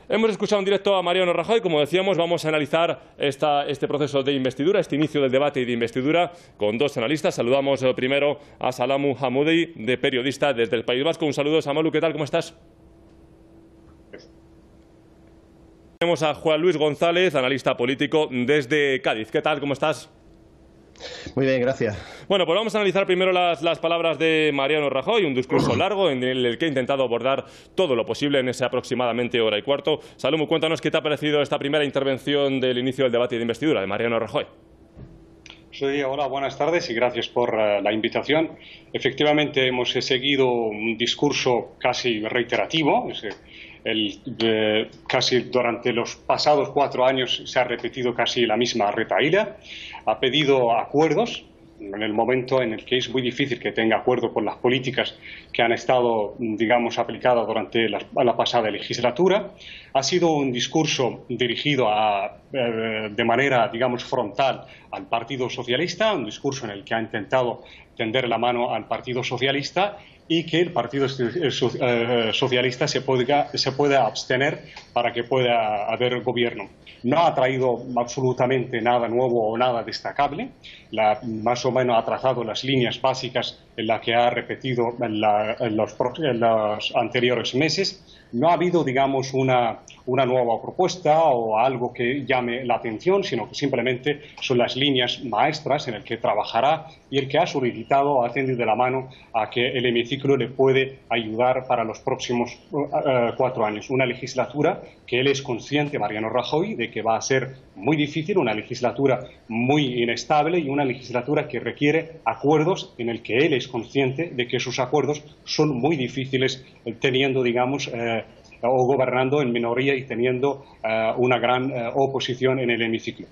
Hemos escuchado en directo a Mariano Rajoy. Como decíamos, vamos a analizar este proceso de investidura, este inicio del debate y de investidura, con dos analistas. Saludamos primero a Salamu Hamoudi, de periodista desde el País Vasco. Un saludo, Samalu, ¿qué tal? ¿Cómo estás? Tenemos a Juan Luis González, analista político desde Cádiz. ¿Qué tal? ¿Cómo estás? Muy bien, gracias. Bueno, pues vamos a analizar primero las palabras de Mariano Rajoy, un discurso largo en el que ha intentado abordar todo lo posible en esa aproximadamente hora y cuarto. Salomón, cuéntanos qué te ha parecido esta primera intervención del inicio del debate de investidura de Mariano Rajoy. Hola, buenas tardes y gracias por la invitación. Efectivamente, hemos seguido un discurso casi reiterativo. Casi durante los pasados 4 años se ha repetido casi la misma retahíla. Ha pedido acuerdos en el momento en el que es muy difícil que tenga acuerdo con las políticas que han estado, digamos, aplicadas durante la pasada legislatura. Ha sido un discurso dirigido de manera, digamos, frontal al Partido Socialista, un discurso en el que ha intentado tender la mano al Partido Socialista y que el Partido Socialista se pueda abstener para que pueda haber gobierno. No ha traído absolutamente nada nuevo o nada destacable. Más o menos ha trazado las líneas básicas en las que ha repetido en los anteriores meses. No ha habido, digamos, una nueva propuesta o algo que llame la atención, sino que simplemente son las líneas maestras en las que trabajará y el que ha solicitado, ha tendido la mano a que el hemiciclo le puede ayudar para los próximos 4 años. Una legislatura que él es consciente, Mariano Rajoy, de que va a ser muy difícil, una legislatura muy inestable y una legislatura que requiere acuerdos en el que él es consciente de que esos acuerdos son muy difíciles teniendo, digamos, o gobernando en minoría y teniendo una gran oposición en el hemiciclo.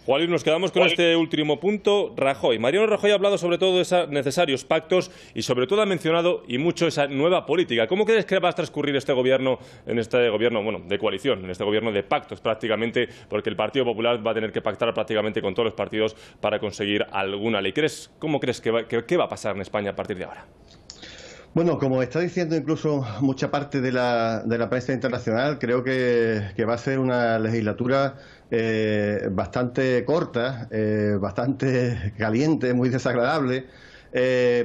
Juan Luis, nos quedamos con este último punto. Rajoy. Mariano Rajoy ha hablado sobre todo de esos necesarios pactos y sobre todo ha mencionado y mucho esa nueva política. ¿Cómo crees que va a transcurrir este gobierno, de coalición, en este gobierno de pactos prácticamente? Porque el Partido Popular va a tener que pactar prácticamente con todos los partidos para conseguir alguna ley. ¿Cómo crees que va a pasar en España a partir de ahora? Bueno, como está diciendo incluso mucha parte de la prensa internacional, creo que va a ser una legislatura bastante corta, bastante caliente, muy desagradable,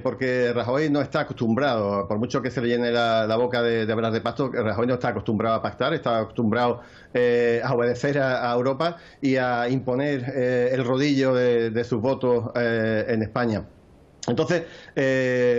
porque Rajoy no está acostumbrado, por mucho que se le llene la boca de hablar de pacto, Rajoy no está acostumbrado a pactar, está acostumbrado a obedecer a Europa y a imponer el rodillo de sus votos en España. Entonces,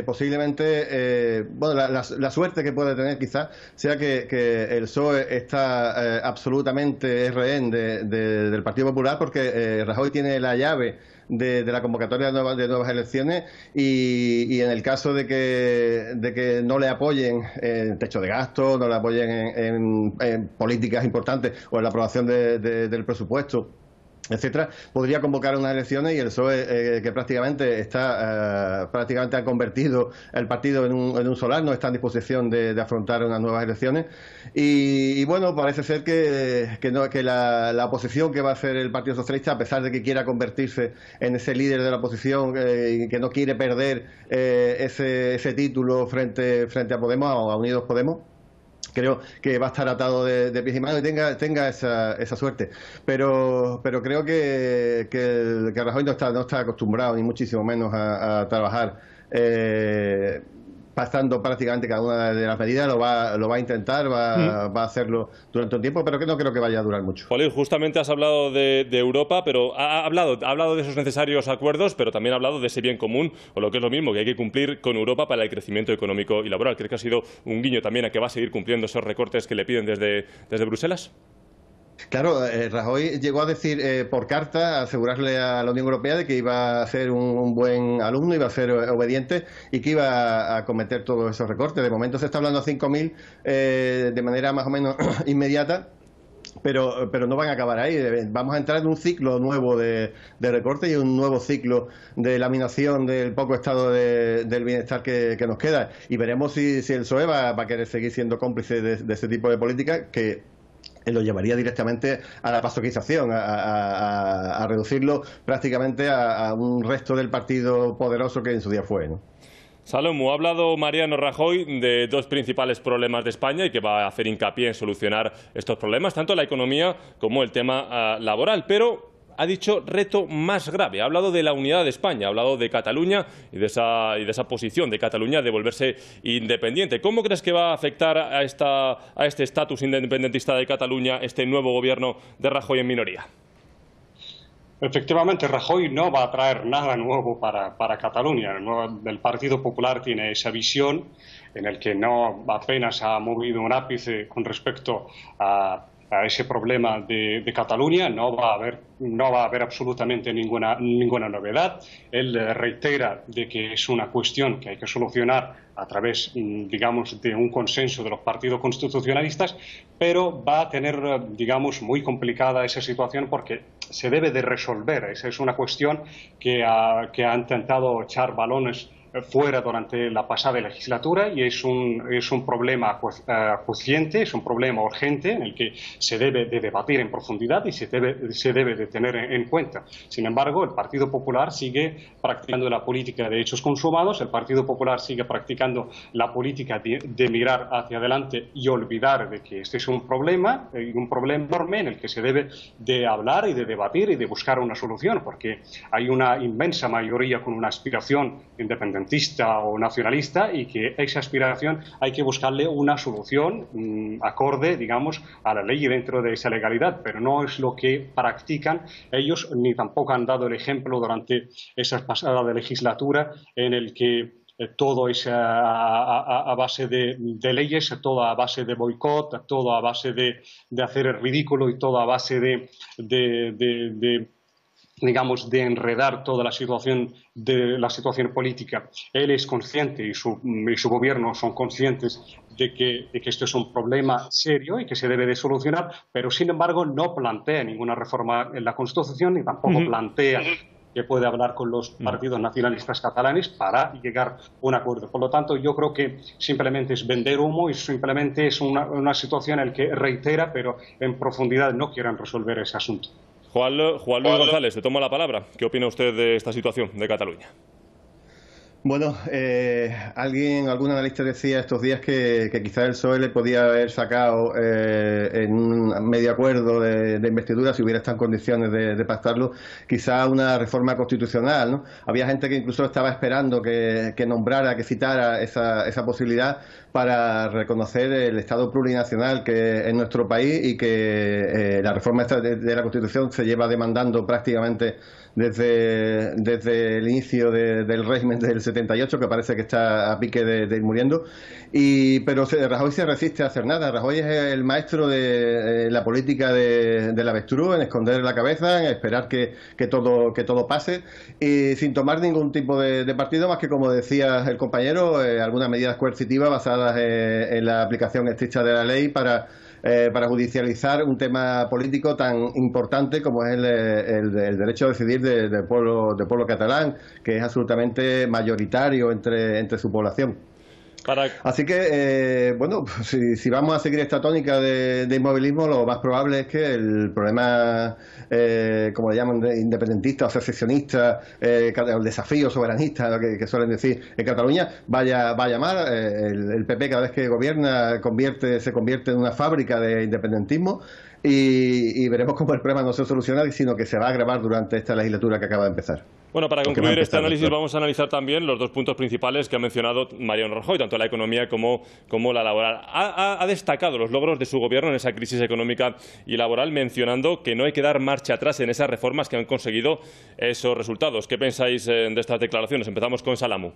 posiblemente, la suerte que puede tener quizás sea que el PSOE está absolutamente rehén del Partido Popular, porque Rajoy tiene la llave de la convocatoria de nuevas elecciones y en el caso de que no le apoyen en techo de gasto, no le apoyen en políticas importantes o en la aprobación del presupuesto, etcétera, podría convocar unas elecciones y el PSOE, que prácticamente ha convertido el partido en un solar, no está en disposición de afrontar unas nuevas elecciones y bueno, parece ser que la oposición que va a hacer el Partido Socialista, a pesar de que quiera convertirse en ese líder de la oposición y que no quiere perder ese título frente a Podemos o a Unidos Podemos, creo que va a estar atado de pies y manos y tenga esa suerte. Pero creo que Rajoy no está acostumbrado, ni muchísimo menos, a trabajar pasando prácticamente cada una de las medidas. Lo va a intentar, va a hacerlo durante un tiempo, pero que no creo que vaya a durar mucho. Juan Luis, justamente has hablado de Europa, pero ha hablado de esos necesarios acuerdos, pero también ha hablado de ese bien común, o lo que es lo mismo, que hay que cumplir con Europa para el crecimiento económico y laboral. ¿Crees que ha sido un guiño también a que va a seguir cumpliendo esos recortes que le piden desde Bruselas? Claro, Rajoy llegó a decir por carta, a asegurarle a la Unión Europea de que iba a ser un buen alumno, iba a ser obediente y que iba a cometer todos esos recortes. De momento se está hablando de 5.000 de manera más o menos inmediata, pero no van a acabar ahí. Vamos a entrar en un ciclo nuevo de recortes y un nuevo ciclo de laminación del poco estado del bienestar que nos queda. Y veremos si el PSOE va a querer seguir siendo cómplice de ese tipo de política que lo llevaría directamente a la pasoquización, a reducirlo prácticamente a un resto del partido poderoso que en su día fue, ¿no? Salomón, ha hablado Mariano Rajoy de dos principales problemas de España y que va a hacer hincapié en solucionar estos problemas, tanto la economía como el tema laboral, pero ha dicho reto más grave. Ha hablado de la unidad de España, ha hablado de Cataluña y de esa posición de Cataluña de volverse independiente. ¿Cómo crees que va a afectar a este estatus independentista de Cataluña este nuevo gobierno de Rajoy en minoría? Efectivamente, Rajoy no va a traer nada nuevo para Cataluña. El Partido Popular tiene esa visión en el que no apenas ha movido un ápice con respecto a ese problema de Cataluña. No va a haber absolutamente ninguna novedad. Él reitera de que es una cuestión que hay que solucionar a través, digamos, de un consenso de los partidos constitucionalistas, pero va a tener, digamos, muy complicada esa situación porque se debe de resolver. Esa es una cuestión que ha intentado echar balones fuera durante la pasada legislatura y es un problema acuciante, es un problema urgente en el que se debe de debatir en profundidad y se debe de tener en cuenta. Sin embargo, el Partido Popular sigue practicando la política de hechos consumados, el Partido Popular sigue practicando la política de mirar hacia adelante y olvidar de que este es un problema enorme en el que se debe de hablar y de debatir y de buscar una solución, porque hay una inmensa mayoría con una aspiración independentista o nacionalista y que esa aspiración hay que buscarle una solución acorde, digamos, a la ley y dentro de esa legalidad, pero no es lo que practican ellos, ni tampoco han dado el ejemplo durante esa pasada legislatura en el que todo es a base de leyes, todo a base de boicot, todo a base de hacer el ridículo y todo a base digamos, de enredar toda la situación política. Él es consciente y su gobierno son conscientes de que esto es un problema serio y que se debe de solucionar, pero sin embargo no plantea ninguna reforma en la Constitución ni tampoco plantea que puede hablar con los partidos nacionalistas catalanes para llegar a un acuerdo. Por lo tanto, yo creo que simplemente es vender humo y simplemente es una situación en la que reitera, pero en profundidad no quieren resolver ese asunto. Juan Luis González, te tomo la palabra. ¿Qué opina usted de esta situación de Cataluña? Bueno, algún analista decía estos días que quizás el PSOE le podía haber sacado en un medio acuerdo de investidura, si hubiera estado en condiciones de pactarlo, quizás una reforma constitucional, ¿no? Había gente que incluso estaba esperando que citara esa posibilidad para reconocer el Estado plurinacional que es nuestro país y que la reforma de la Constitución se lleva demandando prácticamente desde el inicio del régimen del 78, que parece que está a pique de ir muriendo. Pero Rajoy se resiste a hacer nada. Rajoy es el maestro de la política del avestruz, en esconder la cabeza, en esperar que todo pase, y sin tomar ningún tipo de partido, más que, como decía el compañero, algunas medidas coercitivas basadas en la aplicación estricta de la ley para judicializar un tema político tan importante como es el derecho a decidir del pueblo catalán, que es absolutamente mayoritario entre su población. Así que, bueno, si vamos a seguir esta tónica de inmovilismo, lo más probable es que el problema, como le llaman, independentista o secesionista, el desafío soberanista, lo que suelen decir en Cataluña, vaya mal. El PP, cada vez que gobierna, se convierte en una fábrica de independentismo, y veremos cómo el problema no se soluciona, sino que se va a agravar durante esta legislatura que acaba de empezar. Bueno, para concluir este análisis vamos a analizar también los dos puntos principales que ha mencionado Mariano Rajoy, tanto la economía como la laboral. Ha destacado los logros de su gobierno en esa crisis económica y laboral, mencionando que no hay que dar marcha atrás en esas reformas que han conseguido esos resultados. ¿Qué pensáis de estas declaraciones? Empezamos con Salamu.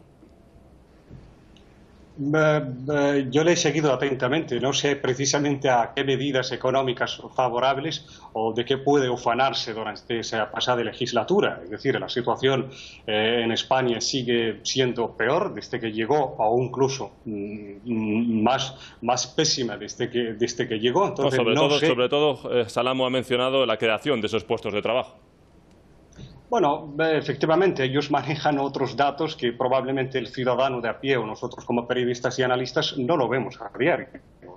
Yo le he seguido atentamente, no sé precisamente a qué medidas económicas favorables o de qué puede ufanarse durante esa pasada legislatura. Es decir, la situación en España sigue siendo peor desde que llegó, o incluso más pésima desde que llegó. Entonces, sobre todo, Salamu ha mencionado la creación de esos puestos de trabajo. Bueno, efectivamente, ellos manejan otros datos que probablemente el ciudadano de a pie o nosotros como periodistas y analistas no lo vemos a diario.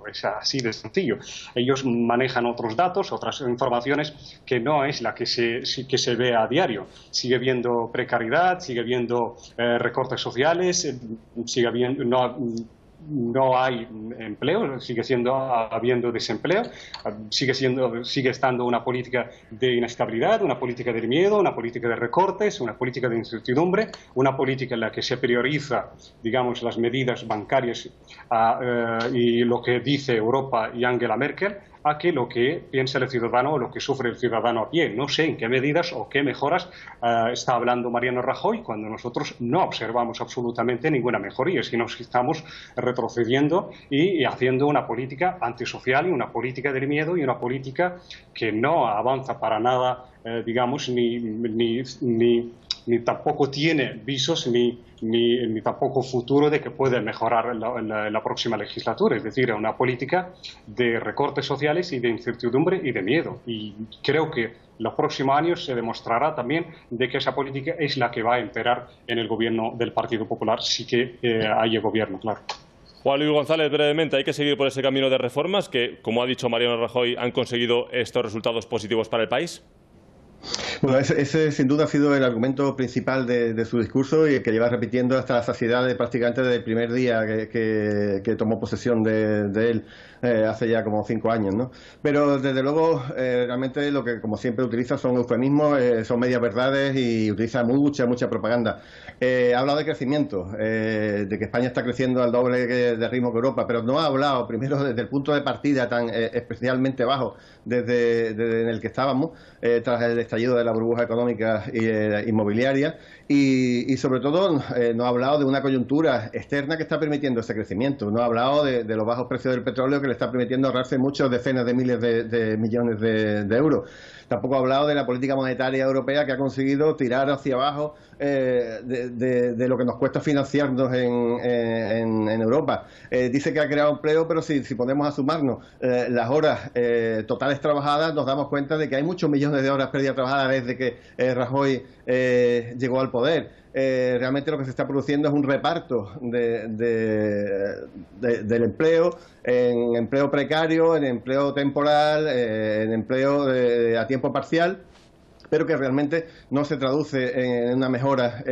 Es así de sencillo. Ellos manejan otros datos, otras informaciones que no es la que se ve a diario. Sigue habiendo precariedad, sigue habiendo recortes sociales, sigue habiendo... No hay empleo, sigue habiendo desempleo, sigue estando una política de inestabilidad, una política de miedo, una política de recortes, una política de incertidumbre, una política en la que se prioriza, digamos, las medidas bancarias y lo que dice Europa y Angela Merkel, a que lo que piensa el ciudadano o lo que sufre el ciudadano a pie. No sé en qué medidas o qué mejoras está hablando Mariano Rajoy cuando nosotros no observamos absolutamente ninguna mejoría, sino que estamos retrocediendo y haciendo una política antisocial y una política del miedo y una política que no avanza para nada, digamos, ni tampoco tiene visos ni tampoco futuro de que puede mejorar en la próxima legislatura. Es decir, una política de recortes sociales y de incertidumbre y de miedo. Y creo que los próximos años se demostrará también de que esa política es la que va a imperar en el gobierno del Partido Popular, si que haya gobierno, claro. Juan Luis González, brevemente, hay que seguir por ese camino de reformas que, como ha dicho Mariano Rajoy, han conseguido estos resultados positivos para el país. Bueno, ese sin duda ha sido el argumento principal de su discurso y el que lleva repitiendo hasta la saciedad prácticamente desde el primer día que tomó posesión de él hace ya como 5 años, ¿no? Pero desde luego realmente lo que como siempre utiliza son eufemismos, son medias verdades y utiliza mucha propaganda. Ha hablado de crecimiento, de que España está creciendo al doble de ritmo que Europa, pero no ha hablado primero desde el punto de partida tan especialmente bajo desde en el que estábamos tras el estallido de la burbuja económica e inmobiliaria y sobre todo no ha hablado de una coyuntura externa que está permitiendo ese crecimiento, no ha hablado de los bajos precios del petróleo que le está permitiendo ahorrarse muchos decenas de miles de millones de euros. Tampoco ha hablado de la política monetaria europea que ha conseguido tirar hacia abajo de lo que nos cuesta financiarnos en Europa. Dice que ha creado empleo, pero si ponemos a sumarnos las horas totales trabajadas, nos damos cuenta de que hay muchos millones de horas perdidas trabajadas desde que Rajoy llegó al poder. Realmente lo que se está produciendo es un reparto del empleo en empleo precario, en empleo temporal, en empleo a tiempo parcial, pero que realmente no se traduce en una mejora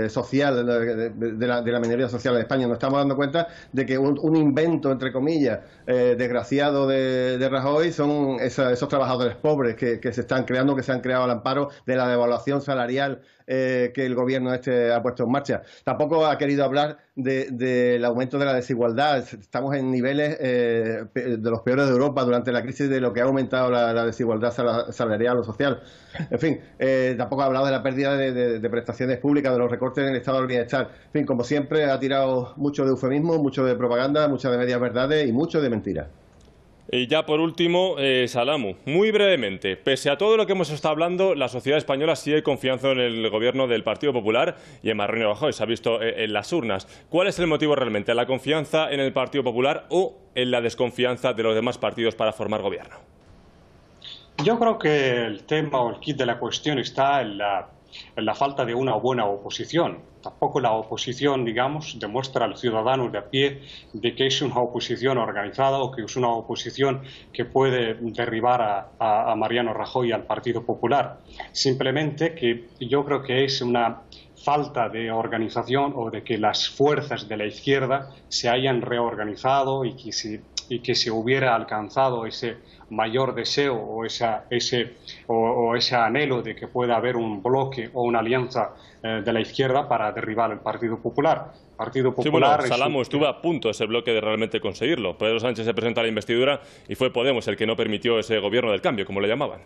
social de la minoría social en España. Nos estamos dando cuenta de que un invento, entre comillas, desgraciado de Rajoy son esos trabajadores pobres que se están creando, que se han creado al amparo de la devaluación salarial que el gobierno ha puesto en marcha. Tampoco ha querido hablar del aumento de la desigualdad. Estamos en niveles de los peores de Europa durante la crisis, de lo que ha aumentado la desigualdad salarial o social. En fin, tampoco ha hablado de la pérdida de prestaciones públicas, de los recortes en el estado del bienestar. En fin, como siempre, ha tirado mucho de eufemismo, mucho de propaganda, muchas de medias verdades y mucho de mentiras. Y ya por último, Salamu, muy brevemente, pese a todo lo que hemos estado hablando, la sociedad española sigue confiando en el gobierno del Partido Popular y en Mariano Rajoy, se ha visto en las urnas. ¿Cuál es el motivo realmente? ¿La confianza en el Partido Popular o en la desconfianza de los demás partidos para formar gobierno? Yo creo que el tema o el quid de la cuestión está en la falta de una buena oposición. Tampoco la oposición, digamos, demuestra al ciudadano de a pie de que es una oposición organizada o que es una oposición que puede derribar a Mariano Rajoy y al Partido Popular. Simplemente que yo creo que es una falta de organización o de que las fuerzas de la izquierda se hayan reorganizado y que se hubiera alcanzado ese mayor deseo o ese anhelo de que pueda haber un bloque o una alianza de la izquierda para derribar el Partido Popular. Sí, bueno, Salamu estuvo a punto ese bloque de realmente conseguirlo. Pedro Sánchez se presenta a la investidura y fue Podemos el que no permitió ese gobierno del cambio, como le llamaban.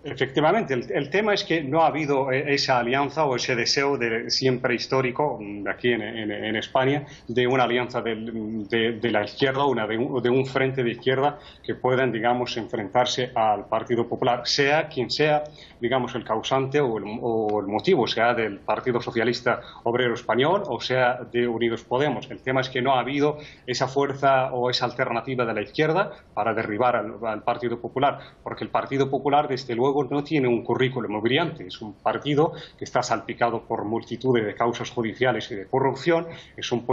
Efectivamente, el tema es que no ha habido esa alianza o ese deseo siempre histórico aquí en España de una alianza de la izquierda o de un frente de izquierda que puedan, digamos, enfrentarse al Partido Popular, sea quien sea, digamos, el causante o el motivo, sea del Partido Socialista Obrero Español o sea de Unidos Podemos. El tema es que no ha habido esa fuerza o esa alternativa de la izquierda para derribar al Partido Popular, porque el Partido Popular, desde luego, luego no tiene un currículum brillante. Es un partido que está salpicado por multitud de causas judiciales y de corrupción. Es un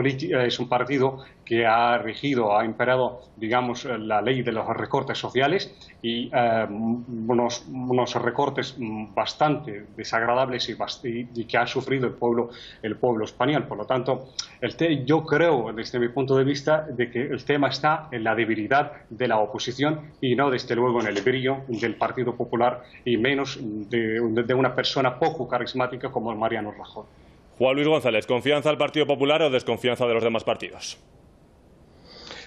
partido que ha regido, ha imperado, digamos, la ley de los recortes sociales y unos recortes bastante desagradables y que ha sufrido el pueblo español. Por lo tanto, yo creo, desde mi punto de vista, de que el tema está en la debilidad de la oposición y no, desde luego, en el brillo del Partido Popular y menos de una persona poco carismática como Mariano Rajoy. Juan Luis González, ¿confianza al Partido Popular o desconfianza de los demás partidos?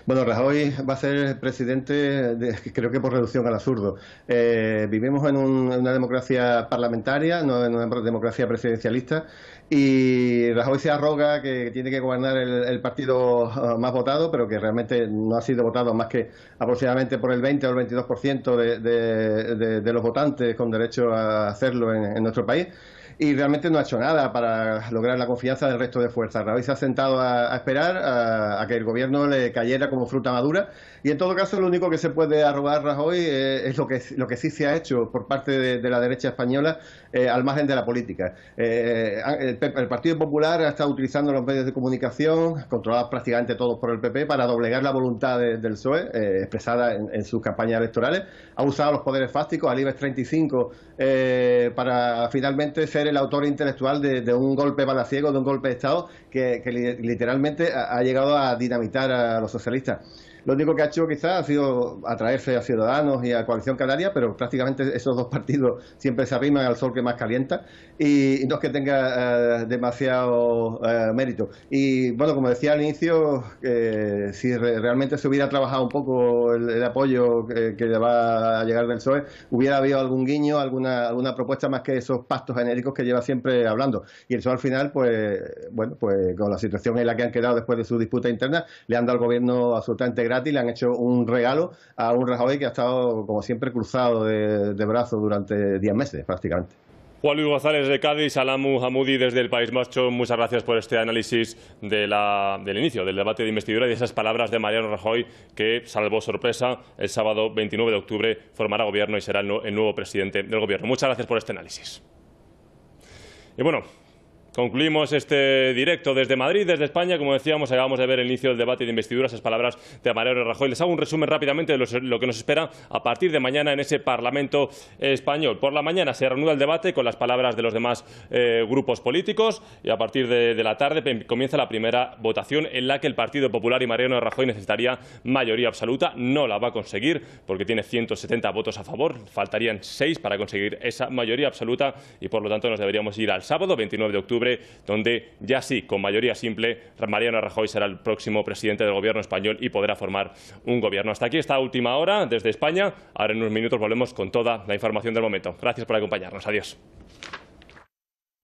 Bueno, Rajoy va a ser presidente, creo que por reducción al absurdo. Vivimos en una democracia parlamentaria, no en una democracia presidencialista, y Rajoy se arroga que tiene que gobernar el partido más votado, pero que realmente no ha sido votado más que aproximadamente por el 20 o el 22% de los votantes con derecho a hacerlo en nuestro país. Y realmente no ha hecho nada para lograr la confianza del resto de fuerzas. Rajoy se ha sentado a esperar a que el gobierno le cayera como fruta madura, y en todo caso lo único que se puede arrogar Rajoy es lo que sí se ha hecho por parte de la derecha española al margen de la política. El Partido Popular ha estado utilizando los medios de comunicación, controlados prácticamente todos por el PP, para doblegar la voluntad del PSOE, expresada en sus campañas electorales. Ha usado los poderes fácticos, al IBEX 35, para finalmente ser el autor intelectual de un golpe palaciego, de un golpe de Estado que literalmente ha llegado a dinamitar a los socialistas. Lo único que ha hecho quizás ha sido atraerse a Ciudadanos y a Coalición Canaria, pero prácticamente esos dos partidos siempre se arriman al sol que más calienta, y no es que tenga demasiado mérito. Y bueno, como decía al inicio, si realmente se hubiera trabajado un poco el apoyo que le va a llegar del PSOE, hubiera habido algún guiño, alguna propuesta más que esos pactos genéricos que lleva siempre hablando. Y el PSOE al final, pues con la situación en la que han quedado después de su disputa interna, le han dado al gobierno absolutamente gratis, le han hecho un regalo a un Rajoy que ha estado, como siempre, cruzado de brazos durante 10 meses prácticamente. Juan Luis González de Cádiz, Salamu Hamoudi desde el País Vasco, muchas gracias por este análisis del inicio del debate de investidura y de esas palabras de Mariano Rajoy, que, salvo sorpresa, el sábado 29 de octubre formará gobierno y será el nuevo presidente del gobierno. Muchas gracias por este análisis. Y bueno, concluimos este directo desde Madrid, desde España. Como decíamos, acabamos de ver el inicio del debate de investidura, esas palabras de Mariano Rajoy. Les hago un resumen rápidamente de lo que nos espera a partir de mañana en ese Parlamento español. Por la mañana se reanuda el debate con las palabras de los demás grupos políticos, y a partir de la tarde comienza la primera votación en la que el Partido Popular y Mariano Rajoy necesitaría mayoría absoluta. No la va a conseguir porque tiene 170 votos a favor. Faltarían 6 para conseguir esa mayoría absoluta, y por lo tanto nos deberíamos ir al sábado 29 de octubre, donde ya sí, con mayoría simple, Mariano Rajoy será el próximo presidente del gobierno español y podrá formar un gobierno. Hasta aquí esta última hora desde España. Ahora en unos minutos volvemos con toda la información del momento. Gracias por acompañarnos. Adiós.